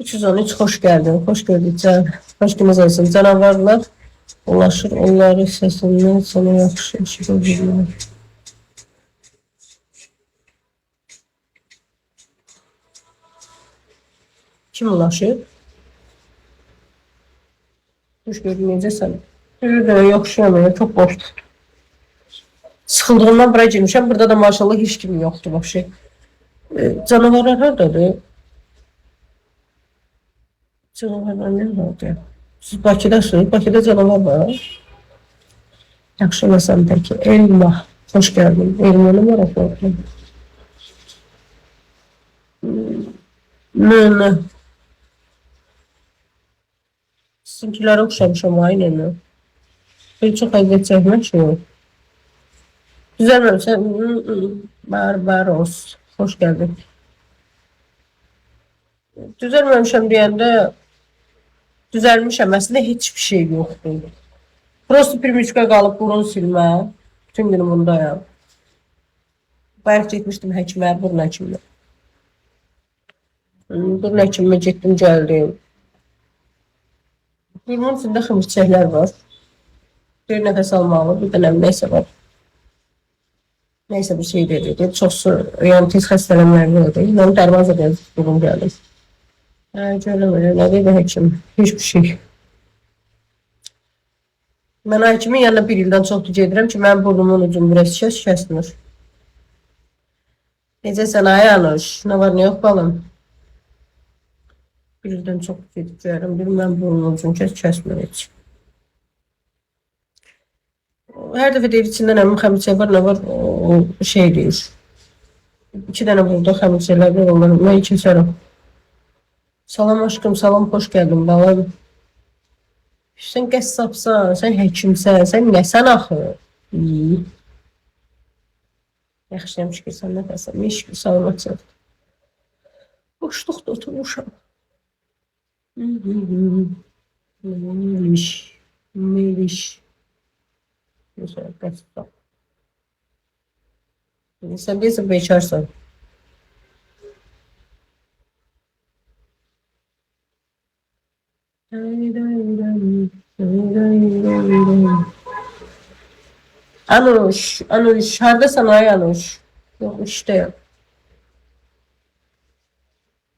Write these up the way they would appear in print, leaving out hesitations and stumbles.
313 hoş geldin. Hoş gördük can. Hoş gününüz olsun. Canavarlar ulaşır. Onları sesinden sana yakışır. Şükür. Kim ulaşır? Hoş gördük necəsən? Yürüdüğü yok şu an. Çok boş. Sıxıldığımdan buraya girmişəm. Burada da maşallah hiç kim yoktu. Bak şey. Canavarlar haradadır? Canavarlar nerede? Siz Bakıdasınız. Bakıda canavar var. Yaxşı məsələn peki. Elma. Hoş geldin. Elmanı var orada. Ne? Sizinkilere oxşamışam aynı. Bir çok əziyyət çəkmək şey. Düzəlməmişsən. Barbaros. Hoş geldin. Düzəlməmişəm deyəndə düzəlmişəm. Əslində heç bir şey yoxdur. Prosto primişka qalıb burun silmə. Bütün günüm bundayam. Bayaq getmişdim həkimə, burun həkimə. Burun həkimə getdim, gəldim. Burnumun içində xımışçəklər var. Bir nəfəs almalı, bir dənəm neysə var. Neysə bir şey dedi. Çoxsu, yəni tez xəstələnmərli oldu. Onu dərman zədəz burun gəldim. Görəm, nə dedi həkim? Heç bir şey. Mən həkimin yanına bir ildən çoxdur gedirəm ki, mən burnumun ucum biraz kəsmir. Necəsən Ayanuş? Nə var, nə yox balım? Bir ildən çox gedib gəlirəm. Bir mən burnumun ucum kəsmir heç. Hər dəfə deyir içində nə xəmirçək var, nə var, o şey deyir. 2 dənə burada xəmirçəklər var, onları mən kəsərəm. Salam aşkım, salam, hoş geldin balam. Sen qəssabsan, sen həkimsən, sen nəsən axı? Yaxşıyam şükür, sən nəfəsən, şükür, salamat çəkdir. Boşluqda oturmuşam. Meliş. Güzel, qəssab. Sən deyəsən bekarsan. Anuş, haradasan ay Anuş? Yok işteyim.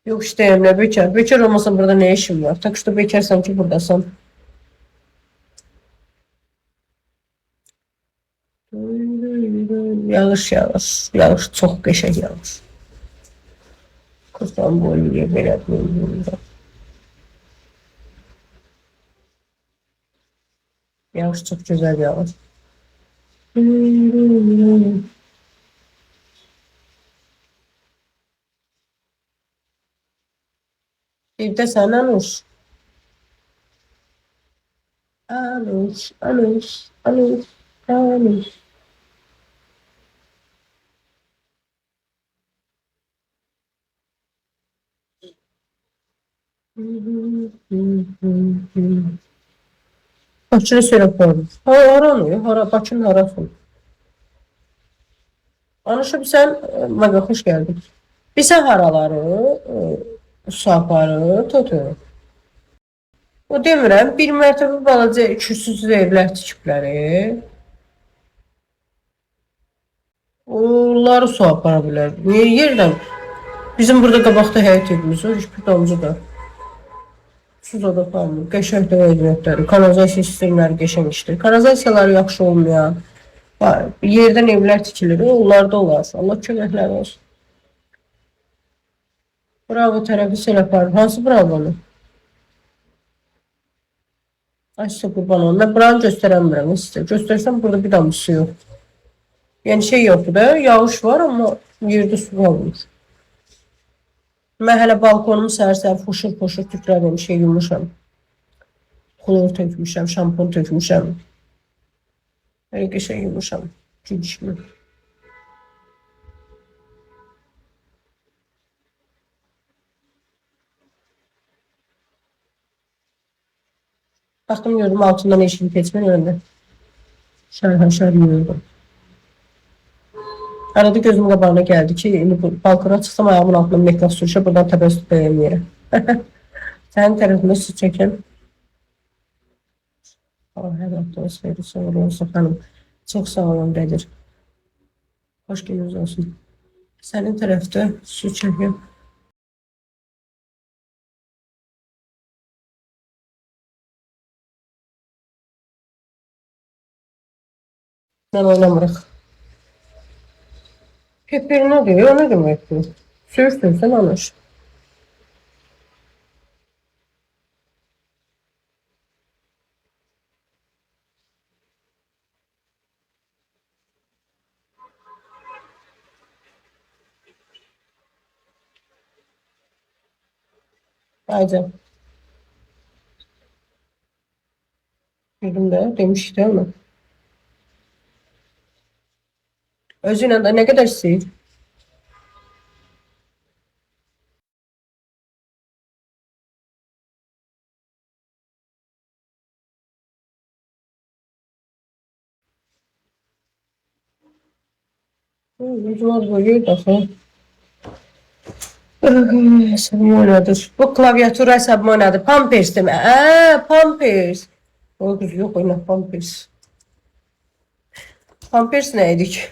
Yok işteyim ne bekar. Bekar olmasa burada ne işim var? Tak işte bekarsan ki buradasın. Yağış. Yağış çok qəşəng yağış. Kurtan boyuyor belə boyuyor. Yağış çok güzel yağış. Evde sen Anuş. Anuş. Bakı'nı söyle koymuş. Hara oluyor? Bakı'nın harası. Anışım sen, Maga hoş geldin. Bir sen haraları, saparı, tutu. O demirəm, bir mərtəbə balaca kürsüsüz evlər tikibləri. Onları su apara bilər. Niyə yerdən? Bizim burada qabaqda həyat evimiz var, hiçbir damcı da. Suzada qalmır, qəşəng də vəziyyətləri, kanalizasiya sistemləri qəşəngişdir. Kanalizasiyaları yaxşı olmayan, yerdən evlər tikilir, onlarda olar. Allah köməkləri olsun. Bravo tərəfi sel aparır. Hansı bravonu? Ay sizə qurban olun. Mən buranı göstərəmirəm sizə. Göstərsəm burada bir damcı su yox. Yəni şey yoxdur da, yağış var, amma yerdə su qalmır. Mən hələ balkonumu səhər-səhər foşur tükrədim, şey yumuşam. Klor tökmüşəm, şampon tökmüşəm. Elə qəşəng yumuşam. Gidişmə. Baxdım gördüm altından eşini keçmən önündə. Şər yürüdüm. Arada gözüm qabağına gəldi ki, balkona çıxsam ayağımın altından meklaf sürüşə, buradan təbəssüd dəyəm yerə. Sənin tərəfində su çəkən. Hər atmosferi sağ olsun xanım. Çox sağ olun Qədir. Xoş gününüz olsun. Sənin tərəfdə su çəkən. Mən oynamırıq. Pepper ne diyor? Ne demek bu? Sürsün sen alır. Haydi. Dedim de demişti ama. Özüne de ne kadar sıyır. Uzun böyle bakın. Hesabım oynadır. Bu klaviatura hesabım oynadı. Pampers deme. Pampers. O kız yok oyna Pampers. Pampers neydik?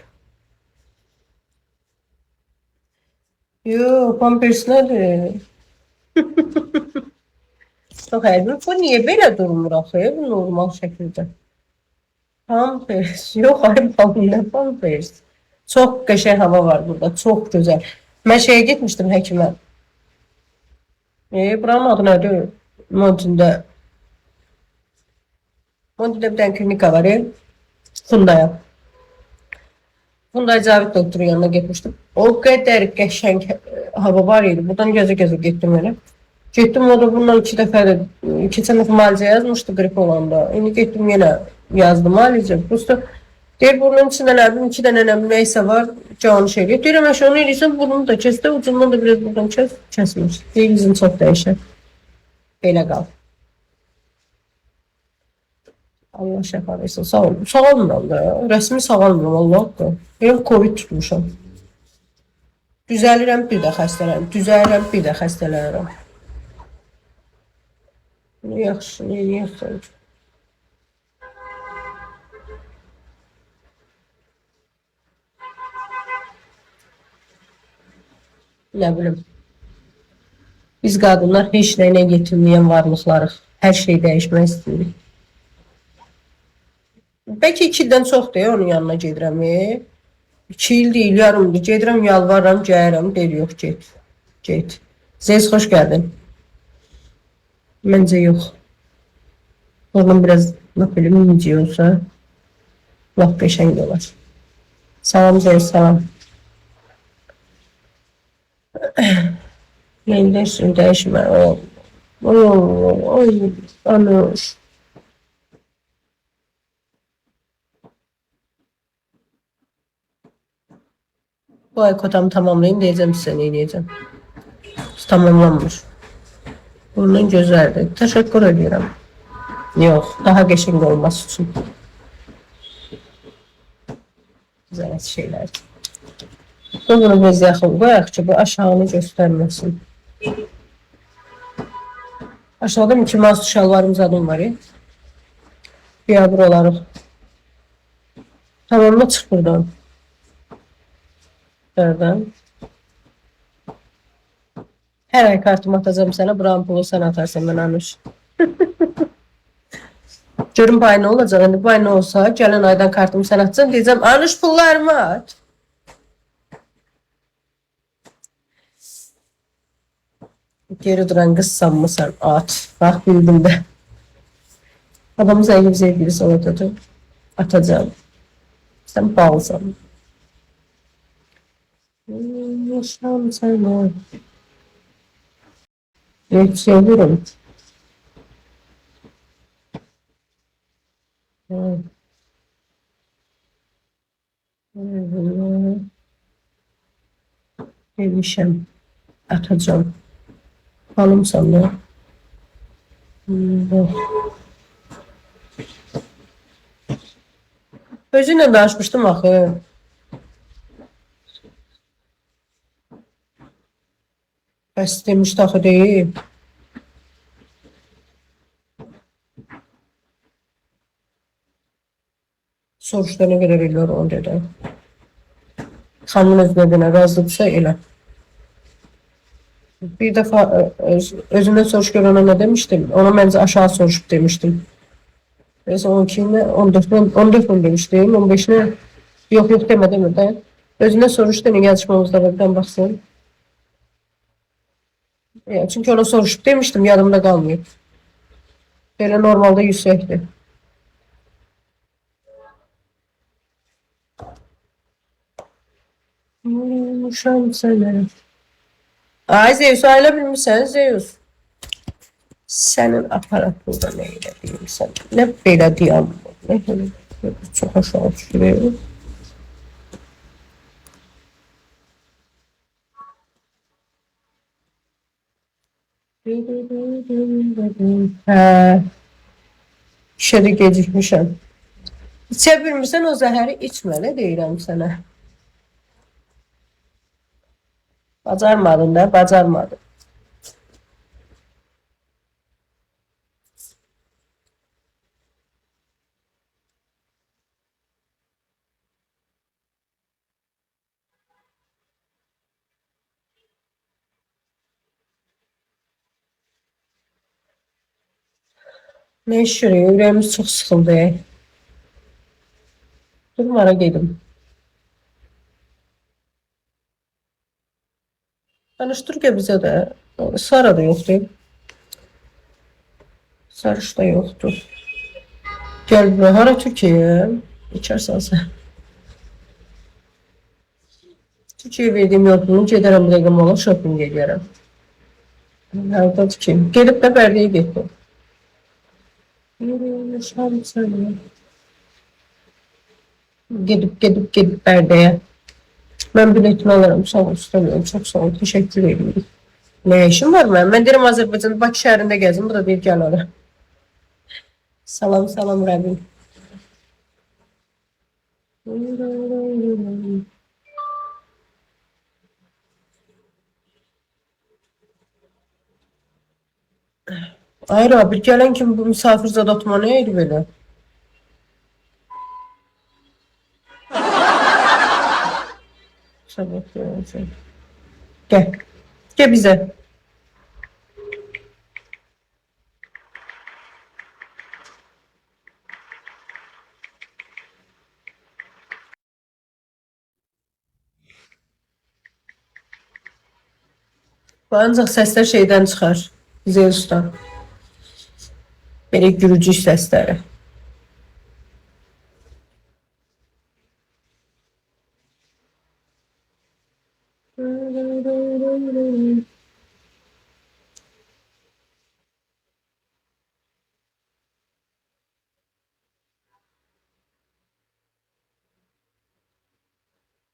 Yo Pampers nedir? Çok ayrı. Bu niye böyle durmur axı? Bu normal şəkildə. Pampers. Yok hayır ne Pampers. Çok qəşəng hava var burada. Çok güzel. Ben şeye gitmiştim həkimə. Buranın adı nədir? Montin'de. Montin'de bir tane klinika var. Funda'ya. Funda Cavit doktorun yanına gitmiştim. O kadar qəşəng hava var idi. Buradan gəzə-gəzə getdim elə. Getdim o da bundan iki dəfə müalicə yazmışdı grip olanda. İndi getdim yenə yazdım müalicə. Prosta deyir burnun içində nəbim, 2 dənə nəbim neysə var, canı şey eləyir. Deyirəm əşə onu eləyirsən burnunu da kəs də, ucundan da biraz buradan kəsmir. Deyir bizim çox dəyişər. Belə qal. Allah şəfa versin. Sağ olun. Sağalmıram da. Rəsmi sağalmıram Allah da. Benim Covid tutmuşam. Düzəlirəm bir də xəstələnirəm. Düzəlirəm bir də xəstələnirəm. Yaxşı, yaxşı. Nə bilim. Biz qadınlar heç nəyinə yetirməyən varlıqlarıq. Hər şey dəyişmək istəyirik. Bəlkə 2 ildən çoxdur onun yanına gedirəm. 2 il deyil, yarımdır. Gedirəm, yalvarıram, gəlirəm, deyir yox, get. Get. Zeys, xoş gəldin. Məncə yox. Oradan biraz laf elə minicik olsa laf qəşəng olar. Salam Zeys, salam. Neyləsin, dəyişmə. Oy, anır. Bu ay kotamı tamamlayayım diyeceğim size ne diyeceğim. Tamamlanmış. Bunun güzeldi. Teşekkür ediyorum. Yok, daha geçimli olması için. Güzel şeyler. Bunu biz yaxın qoyaq ki, bu aşağını göstərməsin. Aşağıda Mickey Mouse şalvarım zadım var ya. Bir buraları. Tamamla çıx buradan. Buradan. Hər ay kartımı atacağım sənə, buranın pulu sən atarsan, mən anış. Görün bu ay nə olacaq, indi bu ay nə olsa, gələn aydan kartımı sən atacaqsan, deyəcəm, anış pullarımı at. Geri duran qız sanmısan, at. Bax, bildim də. Adamı zəngib-zəngibisi oradadır. Atacağım. Sən bağlısan. Yaşam sənə. Seviyorum. Demişəm. Atacağım. Halım sana. Özünlə danışmışdım axı. Bəs demişdi axı deyib. Soruşda nə qədər eləyir onu dedi. Xanımın özünə denə razıdırsa elə. Bir dəfə özündən soruş gör ona nə demişdim. Ona məncə aşağı soruşub demişdim. Neyse 12'ine 14 mun demiştim. 15'ine yok demedim de. Özüne soruş denin yazışmamızda birden baksın. Ya, çünkü ona soruşup demiştim yanımda kalmıyor. Böyle normalde yüksekti. Uşağım sen. Ay Zeus ailebilmişsən Zeus. Sənin aparat burada nə elə deyirsən? Nə belə deyəm? Çox aşağı düşürüyor. Hə. İşə də gecikmişəm. İçə bilmirsən o zəhəri içməli deyirəm sənə. Bacarmadın da, bacarmadın. Ne iş yürüyor? Yüreğimiz çok sıkıldı. Durmara gedim. Tanıştır ki bize de. Sara da yoktu. Sarış da yoktu. Gel buraya. Hara Türkiye'ye. İçersen sen. Türkiye'ye verdiğim yolculuğum. Gedərəm bir dəqiqə mola shopping edirəm. Nerede Türkiye'ye? Gelip de Berli'ye getdim. Yaşam seni. Gedip Berli'ye. Ben biletini alırım. Sağ ol istemiyorum. Çok sağ ol. Teşekkür ederim. Ne işim var mı? Ben derim Azerbaycan'ın Bakı şehrinde gezdim. Bu da değil gel oraya. Salam salam Rəbim. Hayır abi gələn kimi bu misafirzad atma nə idi belə? Sabah görəcək. Gəl. Gəl bizə. Bu ancaq səslər şeydən çıxar. Zeus'dan. Belə gürücü səsləri.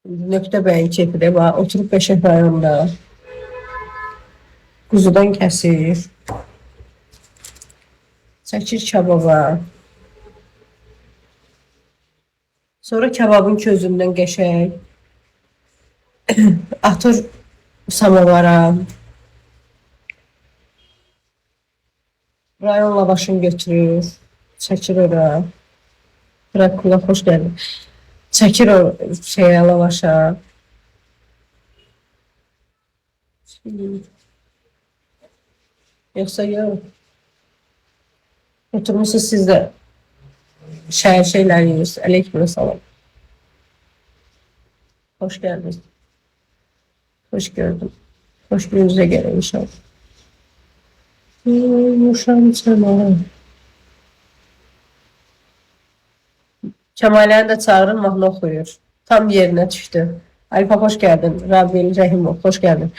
Nöqtə bəyin çekilir. Oturub Beşək rayonunda. Quzudan kəsir. Çəkir kebaba. Sonra kebabın közündən qəşəng. Atır samavara. Rayon lavaşını götürür. Çəkir ora. Drakula xoş gəldin. Çəkir o şeyə lavaşa. Yoxsa yox. Oturmuşsunuz siz də şəhər şeylər yiyirsiniz. Aleyküm salam. Hoş geldiniz. Hoş gördüm. Hoş gününüze gelin inşallah. Yumuşam sana. Kemal'e de çağırın mahnı oxuyur. Tam yerine düştü. Alfa hoş geldin. Rabbil Rəhimov hoş geldin.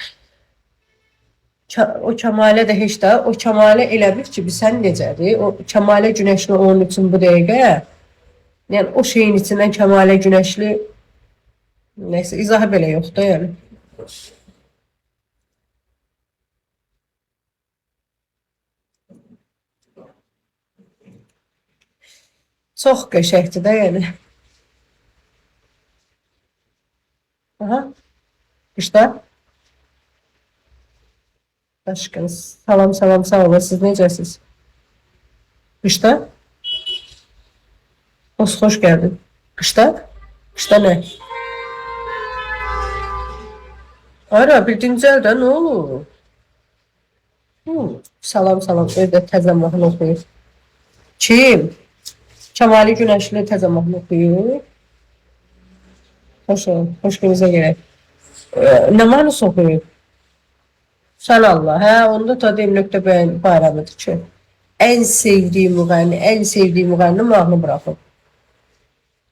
O Kemal'e de heç də, o Kemal'e elə bil ki, sən necədir? O Kemal'e Günəşli onun üçün bu dəqiqə, yəni o şeyin içindən Kemal'e Günəşli neyse izahı belə yoxdur yəni. Çox qəşəngdir də yəni. Aha. İşte. Aşkınız. Salam salam sağ olun. Siz necəsiniz? İşte. Hoş geldin. Qışda? Qışda nə? Ara, bir dincəl də, nə olur? Salam, salam. Evdə təzə mahnı oxuyur. Kim? Kəmali Günəşli təzə mahnı oxuyur. Xoşunuza gələk. Nə mahnısı oxuyur? Sən Allah. Hə, onda Tadem Nöqtəbəyin bayramıdır ki. En sevdiğim müğənni, en sevdiğim müğənni mahnı buraxıb.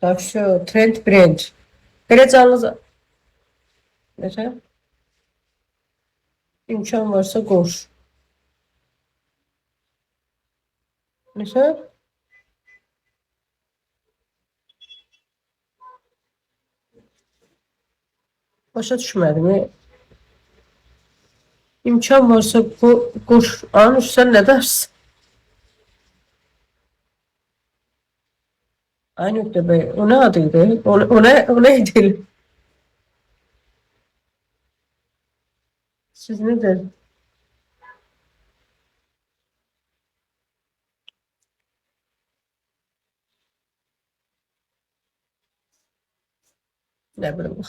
Tak şu, Trent Brand. Belə canlı... Necə? İmkan varsa qoş. Necə? Başa düşmədim. İmkan varsa qoş. Anuş, sən nə dersin? Ay Nöqtəbəy, o nə adıydı? O nə idi? Siz ne dediniz? Ne bileyim.